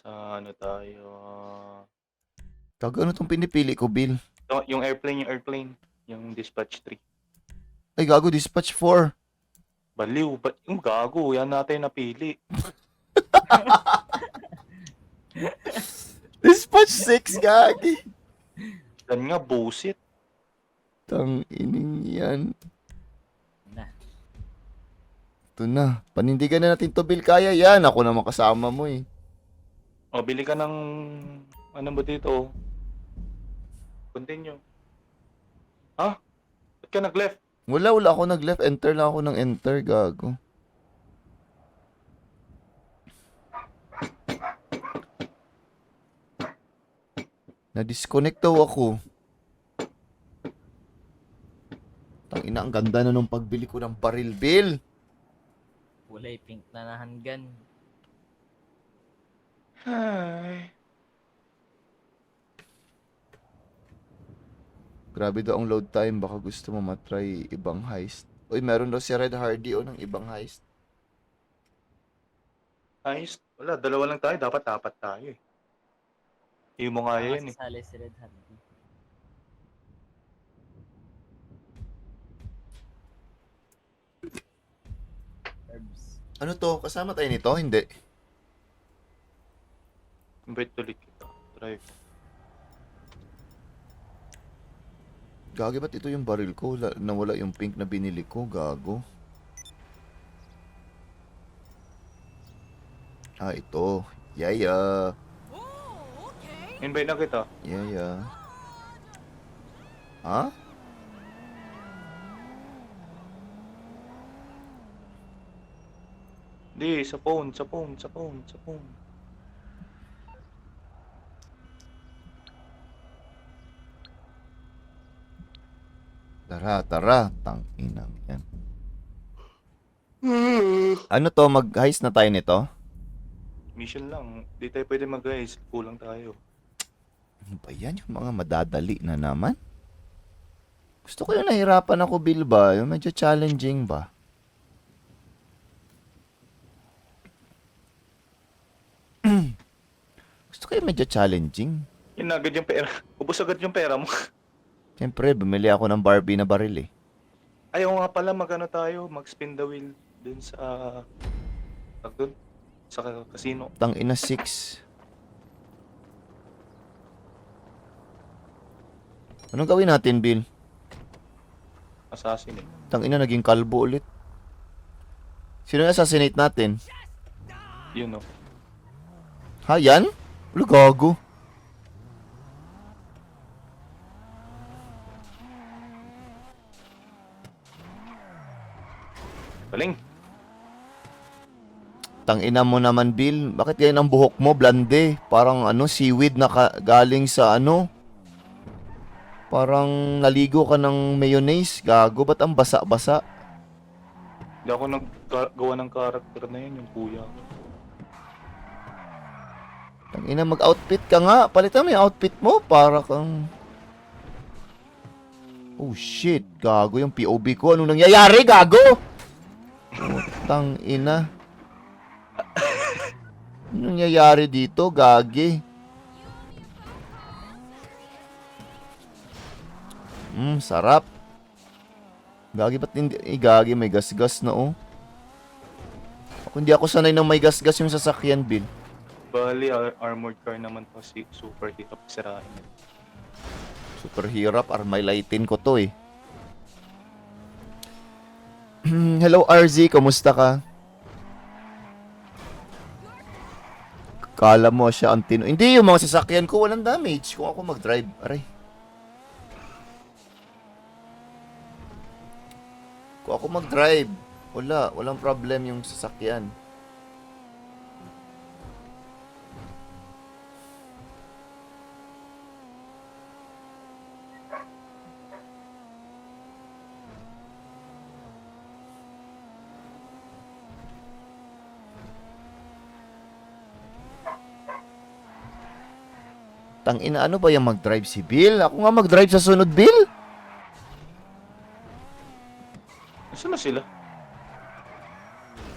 Sa ano tayo, Gago, ano tong pinipili ko, Bill? yung airplane, yung dispatch 3. Ay, gago, dispatch 4. Baliw, ba't yung gago, yan natin napili. Dispatch 6, gagi. Yan nga, bullshit. Tang ining yan. Na. Ito na. Panindigan na natin to, Bill. Kaya yan. Ako naman kasama mo eh. O, bili ka ng, ano ba dito? Continue. Ha? Ba't ka nag-left? Wala ako nag-left. Enter lang ako ng enter, gago. Na-disconnect daw ako. Tangina, ang ganda na nung pagbili ko ng baril, Bill. Kulay pink na handgun. Ay. Grabe daw ang load time. Baka gusto mo matry ibang heist. Uy, meron daw si Red Hardy ng ibang heist. Ayos. Wala, dalawa lang tayo. Dapat apat tayo eh. Hindi mo kaya yan eh. Sasali si Red Hardy. Herbs. Ano to? Kasama tayo nito? Hindi. Invite ulit kita. Try ko. Gagi, ba't ito yung baril ko? Nawala yung pink na binili ko. Gago. Ah, ito. Yaya. Invite na kita. Yaya. Ha? Hindi, sa phone, sa phone, sa phone, sa phone. Tara, tara. Tanginang yan. Ano to? Mag-heist na tayo nito? Mission lang. Di tayo pwede mag-guys. Kulang tayo. Ano ba yan? Yung mga madadali na naman? Gusto ko yung nahirapan ako, Bill ba? Yung medyo challenging ba? Gusto ko yung medyo challenging. Yun na agad yung pera. Ubus agad yung pera mo. Siyempre, bumili ako ng Barbie na baril eh. Ayaw nga pala mag-ano tayo. Mag-spin the wheel dun sa... Tag dun? Sa casino. Tangina 6. Anong gawin natin, Bill? Assassin eh. Tangina, naging kalbo ulit. Sino yung assassinate natin? Yun o. Ha, yan? Wala, gago. Galing. Tangina mo naman, Bill. Bakit ganyan ang buhok mo, blonde? Parang ano, seaweed na galing sa ano? Parang naligo ka ng mayonnaise. Gago, ba't ang basa-basa? Hindi ako naggawa ng character na yun. Yung kuya ko. Tangina, mag-outfit ka nga. Palitan mo yung outfit mo. Para kang... Oh shit, gago yung POV ko. Anong nangyayari, gago? Tangina. Anong nangyayari dito, gagi? Sarap. Gagi, ba't hindi? Gagi, may gas-gas na oh. Hindi ako sanay ng may gas-gas yung sasakyan, Bill. Bali, armored car naman to. Super hit up sirain. Super hirap, armalightin ko to eh. Hello RZ, kamusta ka? Kala mo siya ang tino. Hindi, yung mga sasakyan ko walang damage kung ako mag-drive. Aray. Kung ako mag-drive, walang problem yung sasakyan. Tangina, ano ba yung mag-drive si Bill? Ako nga mag-drive sa sunod, Bill? Nasaan na sila?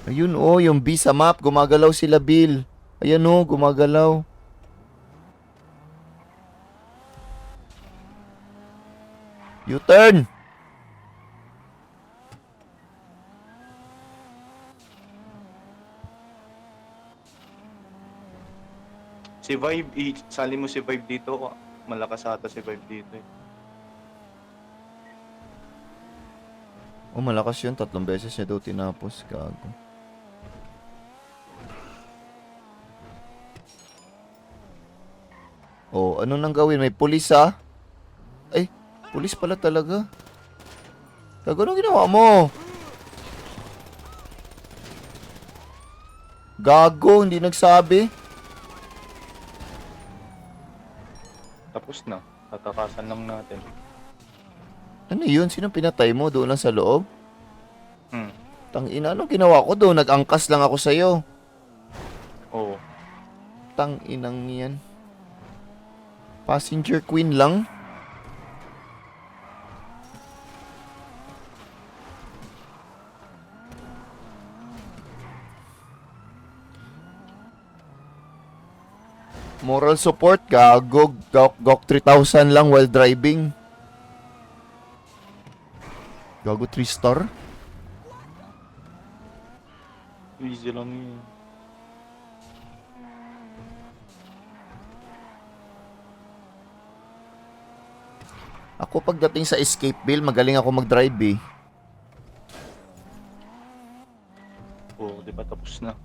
Ayun oh, yung B sa map, gumagalaw sila, Bill. Ayan o, gumagalaw. U-turn! Si Vibe, sali mo si Vibe dito. Malakas ata si Vibe dito eh. Oh, malakas yun. 3 beses niya daw tinapos. Gago. Oh, ano nang gawin? May pulis ah. Ay, pulis pala talaga. Gago, anong ginawa mo? Gago, hindi nagsabi. Tapos na. Tatakasan lang natin. Ano yun? Sinong pinatay mo? Doon lang sa loob? Hmm. Tangina, anong ginawa ko doon? Nag-angkas lang ako sa'yo. Oo. Tanginang yan. Passenger queen lang? Moral support, gago. Gok 3,000 lang while driving. Gago 3 star? Easy lang yun. Ako pagdating sa escape bill, magaling ako mag-drive eh. Oo, di ba tapos na?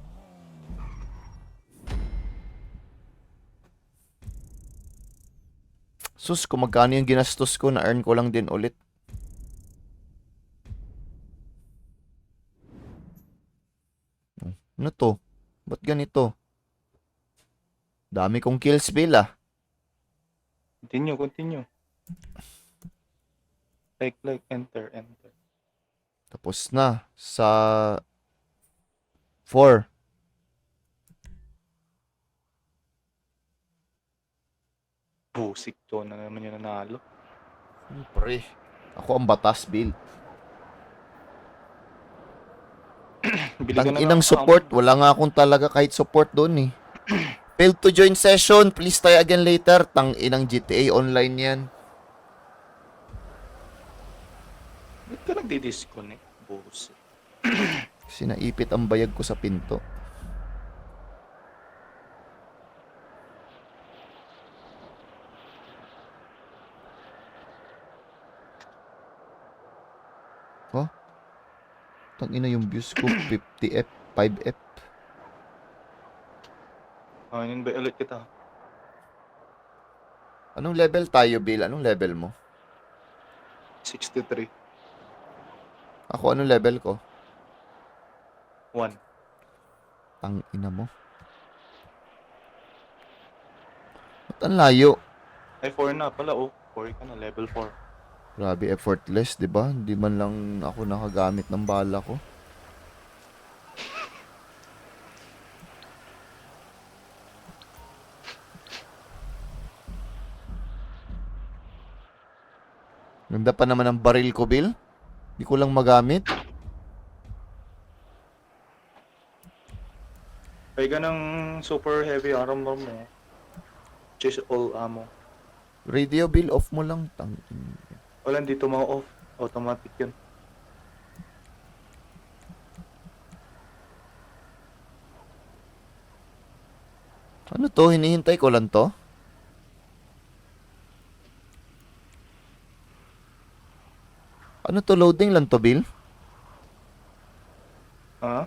Sus, kung magkano yung ginastos ko, na-earn ko lang din ulit. Ano to? Ba't ganito? Dami kong kills bill ah. Continue. Like, enter. Tapos na sa 4. Busik to na naman yung nanalo. Pre, ako ang batas, Bill. Bili ka Tang na inang ng support, wala nga akong talaga kahit support doon eh. Failed to join session, please try again later. Tang inang GTA online yan. Ba't ka nagdi-disconnect? Busik. Kasi naipit ang bayag ko sa pinto. Oh, tang ina yung views ko 50f, 5f. Ayun ba ulit kita? Anong level tayo, Bill? Anong level mo? 63. Ako, anong level ko? 1. Tang ina mo. Ba't ang layo? Ay, 4 na pala. Oh, 4 ka na. Level 4. Grabe, effortless, di ba? Hindi man lang ako nakagamit ng bala ko. Ganda pa naman ang baril ko, Bill. Di ko lang magamit. Kaya ka ng super heavy armor mo. Chase all ammo. Radio, Bill, off mo lang. Wala, dito mga off. Automatic yun. Ano to? Hinihintay ko lang to? Ano to? Loading lang to, Bill? Ha?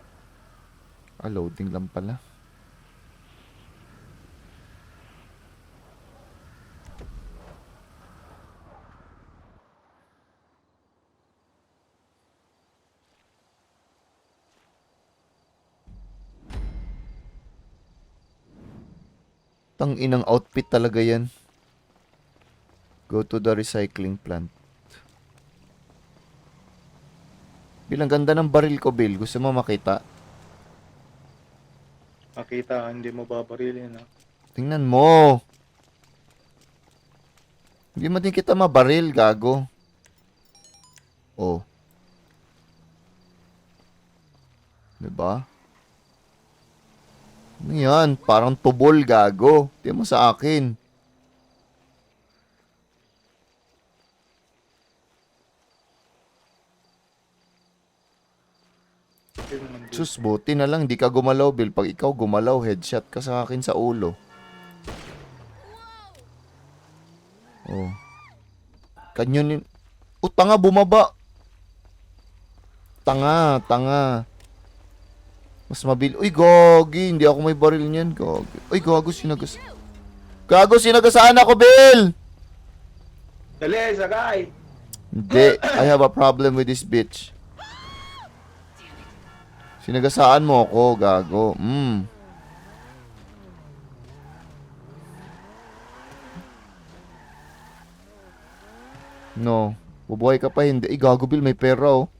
Ah, loading lang pala. Tang inang outfit talaga yan. Go to the recycling plant. Bill, ang ganda ng baril ko, Bill. Gusto mo makita? Makita, hindi mo babarilin ha. Tingnan mo. Hindi mo din kita mabaril, gago. Oh. Diba? Ano yan? Parang tubol, gago. Di mo sa akin. Hindi naman din. Sus, buti na lang. Di ka gumalaw, Bill. Pag ikaw gumalaw, headshot ka sa akin sa ulo. Oh. Kanyonin. Oh, tanga, bumaba. Tanga, tanga. Mas mabil. Uy, gogi. Hindi ako may baril niyan. Gogi. Uy, gago, sinagas. Gago, sinagasaan ako, Bill! Dali, sakay! Hindi. I have a problem with this bitch. Sinagasaan mo ako, gago. No. Bubuhay ka pa, hindi. Gago, Bill. May pera, oh.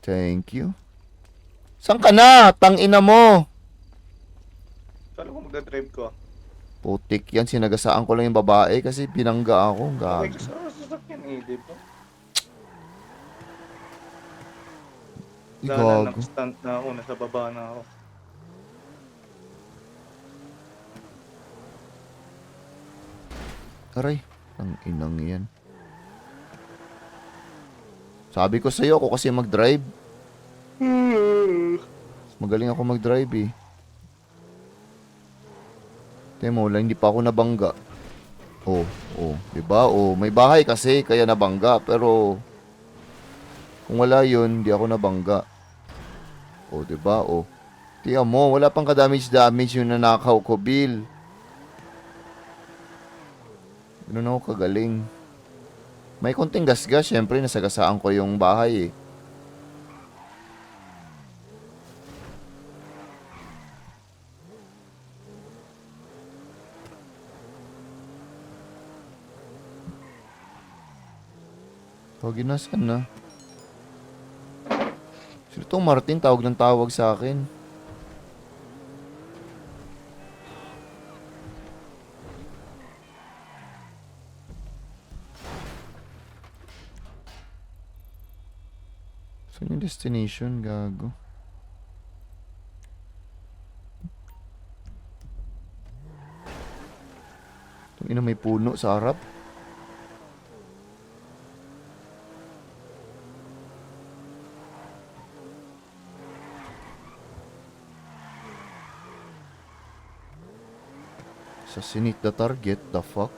Thank you. Saan ka na? Tangina mo. Kala ko magdadrive ko. Putik yan. Sinagasaan ko lang yung babae kasi binangga ako. Okay, Gago. gusto ko sasakyan eh, di ba? Dahil Gago. nag-stunt na ako, nasa baba na ako. Aray. Ang inang yan. Sabi ko sa'yo, ako kasi mag-drive. Magaling ako mag-drive eh. Temo, lang hindi pa ako nabangga. Oh, diba? Oh, may bahay kasi kaya nabangga, pero kung wala 'yun, hindi ako nabangga. Oh, diba? Oh. Tiyan mo, wala pang ka-damage yung nanakaw ko, Bill. Ganun ako kagaling. May konting gasgas, syempre nasagasaan ko yung bahay eh. Tawagin na, saan na? Sino tong Martin? Tawag ng tawag sa akin. Saan yung destination? Gago. Itong ina may puno sa harap. Assassinate the target, the fuck?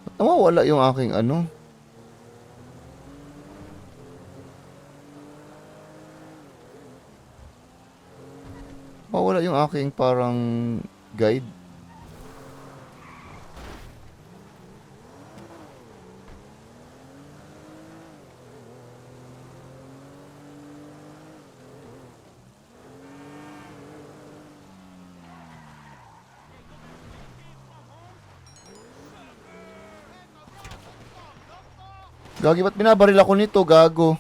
Ba't nawawala yung aking ano? Nawawala yung aking parang guide. Gagi, ba't binabaril ako nito, gago?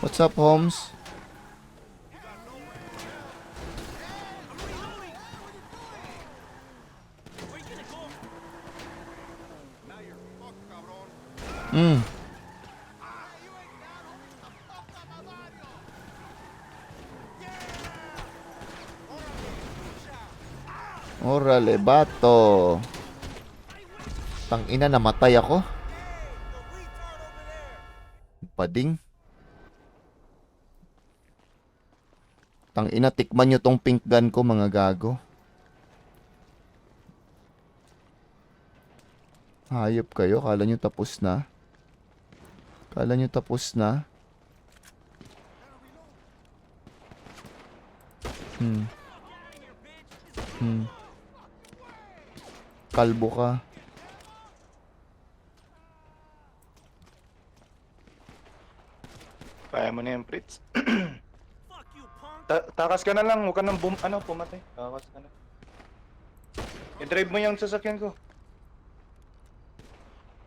What's up, Holmes? Orale, bato. Tangina, namatay ako. Pading. Tangina, tikman nyo tong pink gun ko, mga gago. Hayop kayo, kala nyo tapos na. Kala nyo tapos na. Kalbo ka. Kaya mo na yan, Fritz. Takas ka na lang, huwag ka nang pumatay. Takas ka na. I-drive mo yung sasakyan ko.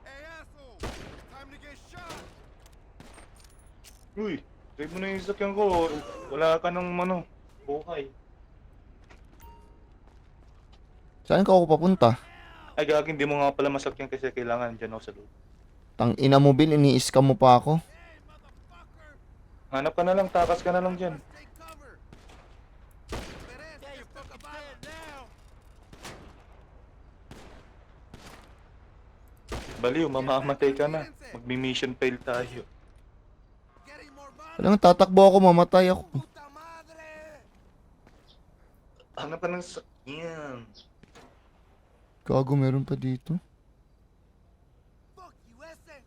Hey, asshole! Time to get shot! Uy, drive mo na yung sasakyan ko. Wala ka ng buhay. Saan ka ako papunta? Ay, gagawin, hindi mo nga pala masakyan kasi kailangan dyan ako sa loob. Tang ina mo, Bill, ini-scam mo pa ako. Hey, motherfucker! Hanap ka na lang, takas ka na lang dyan. Take cover! Perez, yeah, you're fucking dead now! Baliw, mamamatay ka na. Magmi-mission fail tayo. Getting more bodies! Alam, tatakbo ako, mamatay ako. Puta madre! Hanap ka ng sakyan. Gago, meron pa dito. Fuck you, ese!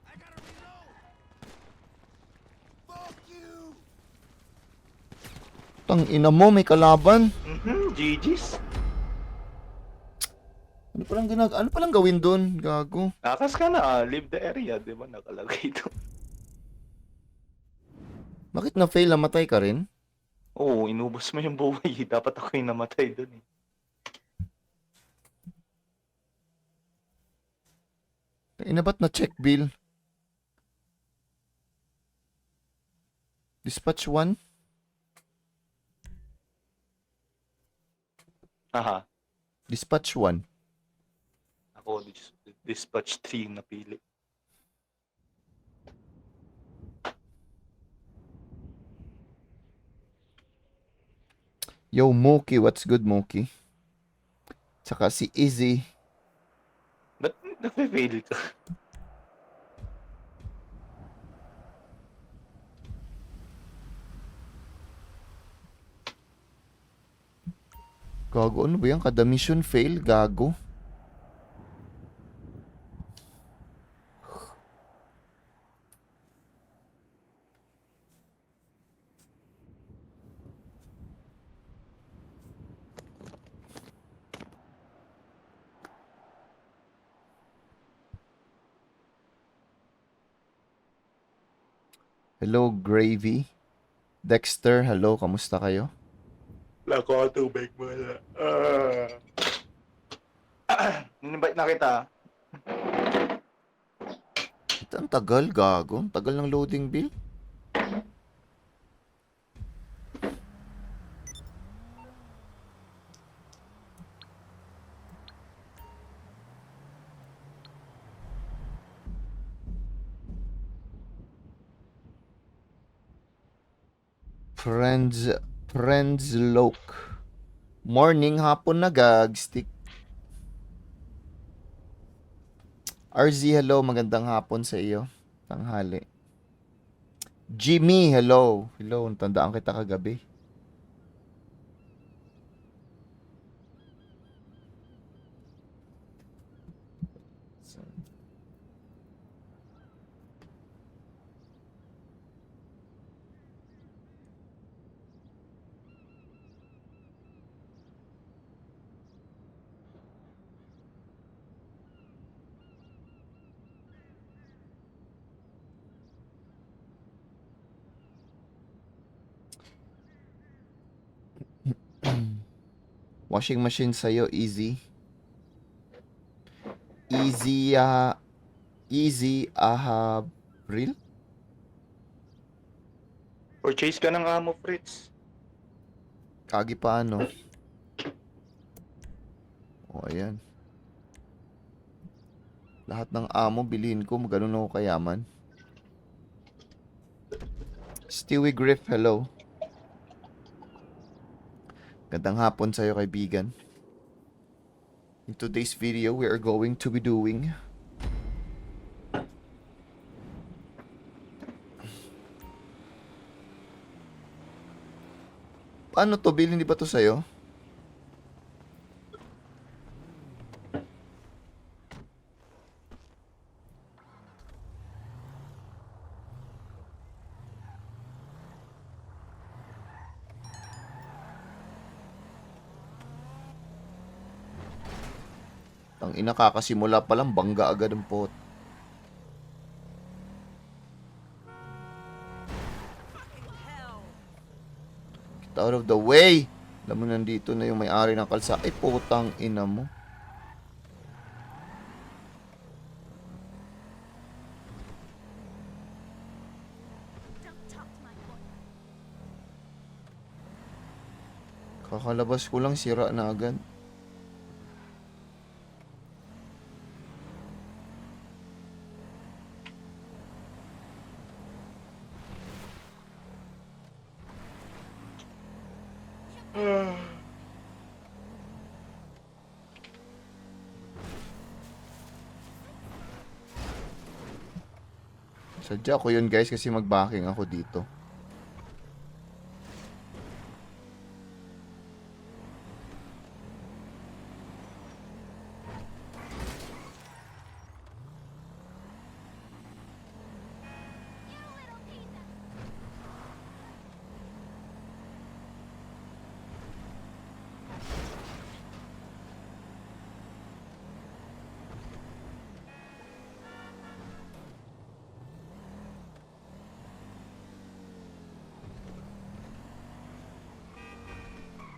I gotta reload! Fuck you! Tang ina mo, may kalaban. GG's. Ano palang gawin doon? Gago. Takas ka na, leave the area, di ba? Nakalagay ito. Bakit na-fail? Namatay ka rin? Oo, inubos mo yung buhay. Dapat ako yung namatay dun eh. Ina, ba't na-check, Bill? Dispatch 1? Aha. Dispatch 1. Ako, dispatch 3 yung napili. Yo, Mookie. What's good, Mookie? Tsaka si Izzy. Ba't nafe-fail ka? Gago, ano ba yan? Kada mission fail, gago. Hello, Gravy. Dexter, hello. Kamusta kayo? Wala ko ang tubig mo na. Ninibite na kita. Ito, ang tagal, gago. Ang tagal ng loading bill. Friends Loke. Morning, hapon na, gagstick. RZ, hello. Magandang hapon sa iyo. Tanghali. Jimmy, hello. Hello, tandaan kita kagabi. Washing machine sa'yo, easy. Easy, Abril? Purchase ka ng ammo, Fritz. Kagi paano? O, ayan. Lahat ng amo, bilhin ko. Ganun ako kayaman. Stewie Griff, hello. Gandang hapon sa'yo, kaibigan. In today's video, we are going to be doing paano to, Bill? Hindi ba to sa'yo? Ang ina, kakasimula pa lang, bangga agad ang pot. Get out of the way! Alam mo, nandito na yung may-ari ng kalsada. Ay, putang ina mo. Kakalabas ko lang, sira na agad. Sadya ko yun guys kasi mag-backing ako dito.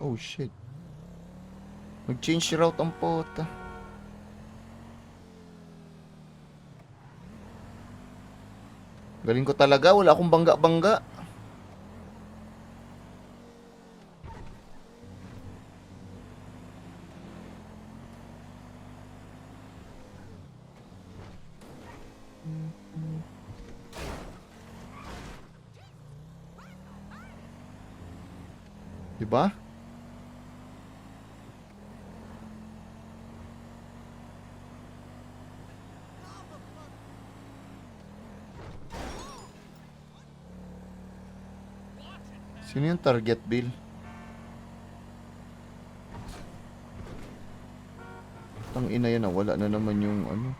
Oh shit. Mag-change route ang puta. Galing ko talaga, wala akong bangga-bangga. Diba? Sino yung target, Bill? Tang ina yan, wala na naman yung ano.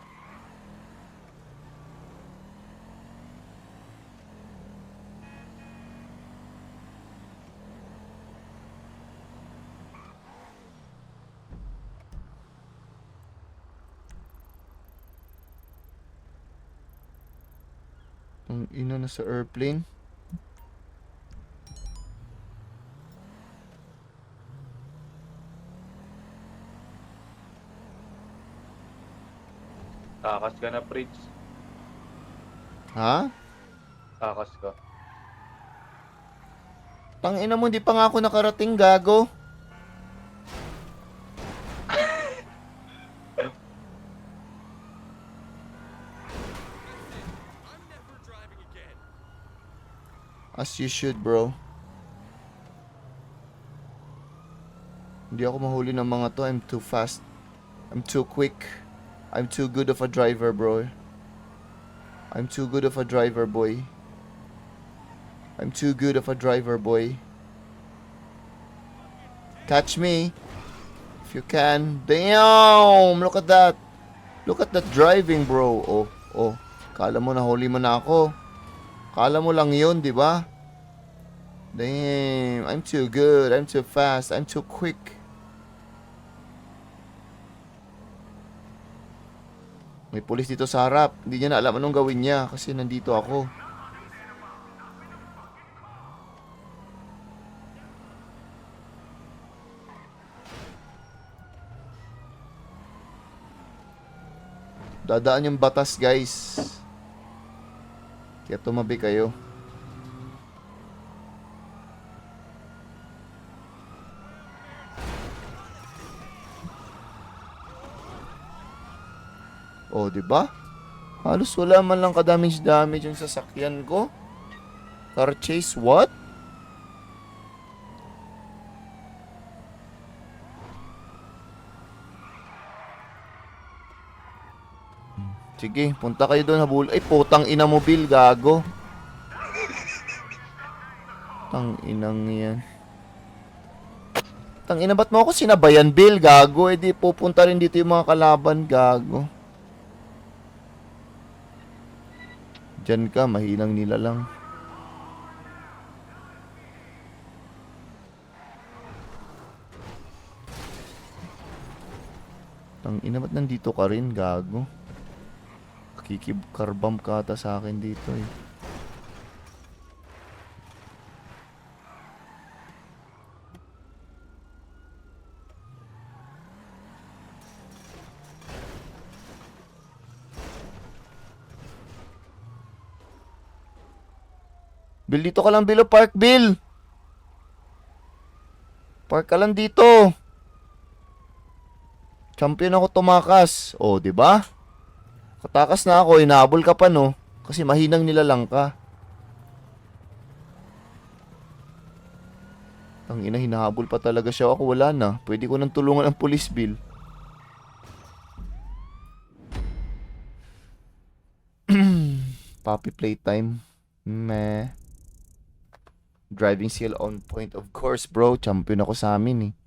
Tang ina na sa airplane. Takas ka na, Fritz. Ha? Takas ka. Tang ina mo, hindi pa nga ako nakarating, gago. I'm never driving again. As you should, bro. Hindi ako mahuli ng mga to. I'm too fast. I'm too quick. I'm too good of a driver, bro. I'm too good of a driver, boy. I'm too good of a driver, boy. Catch me. If you can. Damn! Look at that. Look at that driving, bro. Oh, oh. Kala mo nahuli mo na ako. Kala mo lang yun, di ba? Damn. I'm too good. I'm too fast. I'm too quick. May pulis dito sa harap. Hindi niya na alam anong gawin niya kasi nandito ako. Dadaan yung batas, guys. Kaya tumabi kayo. Oh, 'di ba? Halos wala man lang ka-damage yung sasakyan ko. Car chase, what? Sige, punta kayo doon, habul. Ay, putang ina mo, Bill, gago. Tang inang yan. Tang ina, ba't mo ako sinabayan, Bill, gago? Eh, di pupunta rin dito yung mga kalaban, gago. Diyan ka, mahinang nila lang. Tang ina, ba't nandito ka rin, gago? Kikibkarbam ka ata sa akin dito eh. Bill, dito ka lang, Bill. Park, Bill. Park ka lang dito. Champion ako tumakas. Oh, di ba? Katakas na ako, inahabol ka pa, no? Kasi mahinang nilalang ka. Ang ina, hinahabol pa talaga siya. Ako wala na. Pwede ko nang tulungan ang police, Bill. Puppy playtime. Meh. Driving skill on point. Of course, bro. Champion ako sa amin, eh.